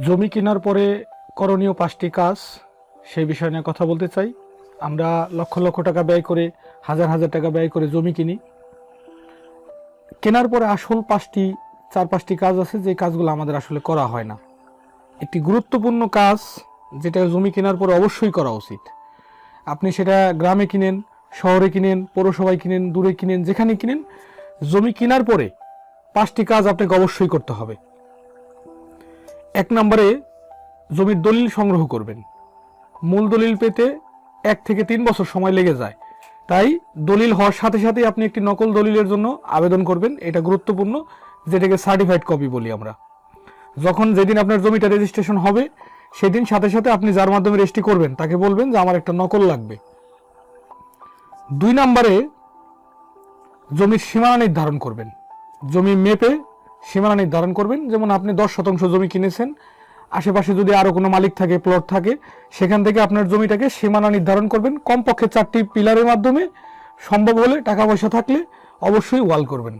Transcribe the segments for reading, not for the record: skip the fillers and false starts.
জমি কেনার পরে করণীয় 5টি কাজ, সেই বিষয় নিয়ে কথা বলতে চাই। আমরা লক্ষ লক্ষ টাকা ব্যয় করে, হাজার হাজার টাকা ব্যয় করে জমি কিনি। কেনার পরে আসল 4-5টি কাজ আছে, যে কাজগুলো আমাদের আসলে করা হয় না। একটি গুরুত্বপূর্ণ কাজ যেটা জমি কেনার পরে অবশ্যই করা উচিত। আপনি সেটা গ্রামে কিনেন, শহরে কিনেন, পৌরসভায় কিনেন, দূরে কিনেন, যেখানে কিনেন, জমি কেনার পরে 5টি কাজ আপনাকে অবশ্যই করতে হবে। 1 নম্বরে জমির দলিল সংগ্রহ করবেন। মূল দলিল পেতে 1 থেকে 3 বছর সময় লেগে যায়, তাই দলিল হওয়ার সাথে সাথে আপনি একটি নকল দলিলের জন্য আবেদন করবেন। এটা গুরুত্বপূর্ণ, যেটাকে সার্টিফাইড কপি বলি আমরা। যেদিন আপনার জমিটা রেজিস্ট্রেশন হবে, সেদিন সাথে সাথে আপনি যার মাধ্যমে রেজিস্ট্রি করবেন তাকে বলবেন যে আমার একটা নকল লাগবে। 2 নম্বরে জমির সীমানা নির্ধারণ করবেন। জমি মেপে সীমানা নির্ধারণ করবেন। যেমন আপনি 10 শতাংশ জমি কিনেছেন, আশেপাশে যদি আরো কোনো মালিক থাকে, প্লট থাকে, সেখান থেকে আপনার জমিটাকে সীমানা নির্ধারণ করবেন। কমপক্ষে 4টি পিলারের মাধ্যমে, সম্ভব হলে টাকা পয়সা থাকলে অবশ্যই ওয়াল করবেন।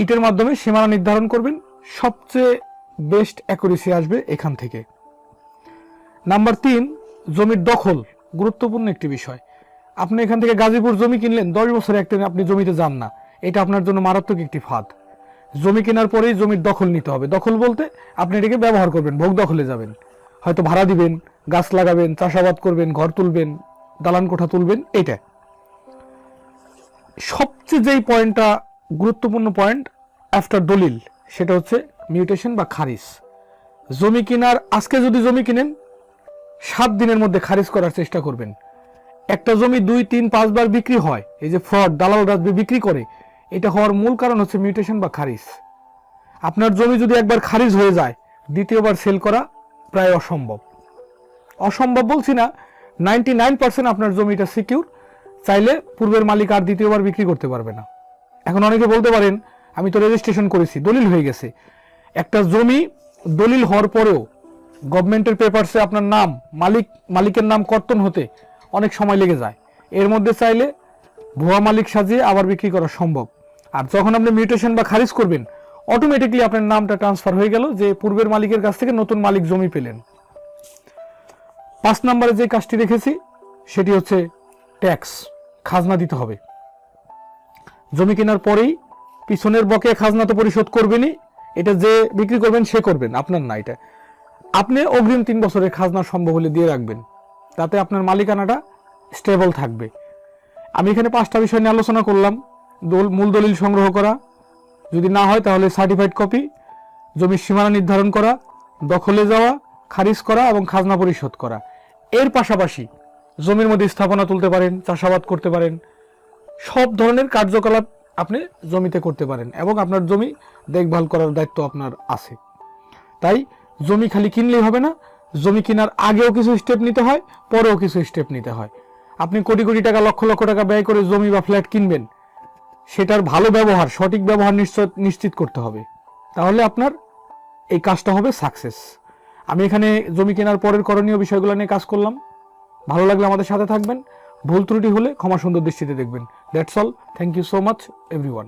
ইটের মাধ্যমে সীমানা নির্ধারণ করবেন। সবচেয়ে বেস্ট অ্যাকুরেসি আসবে এখান থেকে। নাম্বার 3, জমির দখল। গুরুত্বপূর্ণ একটি বিষয়। আপনি এখান থেকে গাজীপুর জমি কিনলেন, 10 বছর একদিন আপনি জমিতে যান না, এটা আপনার জন্য মারাত্মক একটি ফাঁদ। জমি কেনার পরেই জমির দখল নিতে হবে। দখল বলতে আপনি এটাকে ব্যবহার করবেন, ভোগ দখলে যাবেন, হয়তো ভাড়া দিবেন, গাছ লাগাবেন, চাষাবাদ করবেন, ঘর তুলবেন, দালান কোঠা তুলবেন। এটা সবচেয়ে যেই পয়েন্টটা গুরুত্বপূর্ণ পয়েন্ট আফটার দলিল, সেটা হচ্ছে মিউটেশন বা খারিজ। জমি কেনার আজকে যদি জমি কিনেন, 7 দিনের মধ্যে খারিজ করার চেষ্টা করবেন। একটা জমি 2, 3, 5 বার বিক্রি হয়, এই যে ফ্রড দালালরা বিক্রি করে, এটা হওয়ার মূল কারণ হচ্ছে মিউটেশন বা খারিজ। আপনার জমি যদি একবার খারিজ হয়ে যায়, দ্বিতীয়বার সেল করা প্রায় অসম্ভব। অসম্ভব বলছি না, 99% আপনার জমিটা সিকিউর। চাইলে পূর্বের মালিক আর দ্বিতীয়বার বিক্রি করতে পারবে না। এখন অনেকে বলতে পারেন, আমি তো রেজিস্ট্রেশন করেছি, দলিল হয়ে গেছে। একটা জমি দলিল হওয়ার পরেও গভর্নমেন্টের পেপারসে আপনার নাম, মালিকের নাম কর্তন হতে অনেক সময় লেগে যায়। এর মধ্যে চাইলে ভুয়া মালিক সাজিয়ে আবার বিক্রি করা সম্ভব। আর যখন আপনি মিউটেশন বা খারিজ করবেন, অটোমেটিকলি আপনার নামটা ট্রান্সফার হয়ে গেল, যে পূর্বের মালিকের কাছ থেকে নতুন মালিক জমি পেলেন। 5 নম্বরে যে কাজটি রেখেছি সেটি হচ্ছে ট্যাক্স, খাজনা দিতে হবে। জমি কেনার পরেই পিছনের বকেয়া খাজনা তো পরিশোধ করবেনই। এটা যে বিক্রি করবেন সে করবেন, আপনার না। এটা আপনি অগ্রিম 3 বছরের খাজনা সম্ভব হলে দিয়ে রাখবেন, তাতে আপনার মালিকানাটা স্টেবল থাকবে। আমি এখানে 5টা বিষয় নিয়ে আলোচনা করলাম। মূল দলিল সংগ্রহ করা, যদি না হয় তাহলে সার্টিফাইড কপি, জমির সীমানা নির্ধারণ করা, দখলে যাওয়া, খারিজ করা এবং খাজনা পরিশোধ করা। এর পাশাপাশি জমির মধ্যে স্থাপনা তুলতে পারেন, চাষাবাদ করতে পারেন, সব ধরনের কার্যকলাপ আপনি জমিতে করতে পারেন, এবং আপনার জমি দেখভাল করার দায়িত্ব আপনার আছে। তাই জমি খালি কিনলেই হবে না, জমি কেনার আগেও কিছু স্টেপ নিতে হয়, পরেও কিছু স্টেপ নিতে হয়। আপনি কোটি কোটি টাকা, লক্ষ লক্ষ টাকা ব্যয় করে জমি বা ফ্ল্যাট কিনবেন, সেটার ভালো ব্যবহার, সঠিক ব্যবহার নিশ্চিত করতে হবে। তাহলে আপনার এই কাজটা হবে সাকসেস। আমি এখানে জমি কেনার পরের করণীয় বিষয়গুলো নিয়ে কাজ করলাম। ভালো লাগলে আমাদের সাথে থাকবেন। ভুল ত্রুটি হলে ক্ষমা সুন্দর দৃষ্টিতে দেখবেন। That's all. Thank you so much everyone.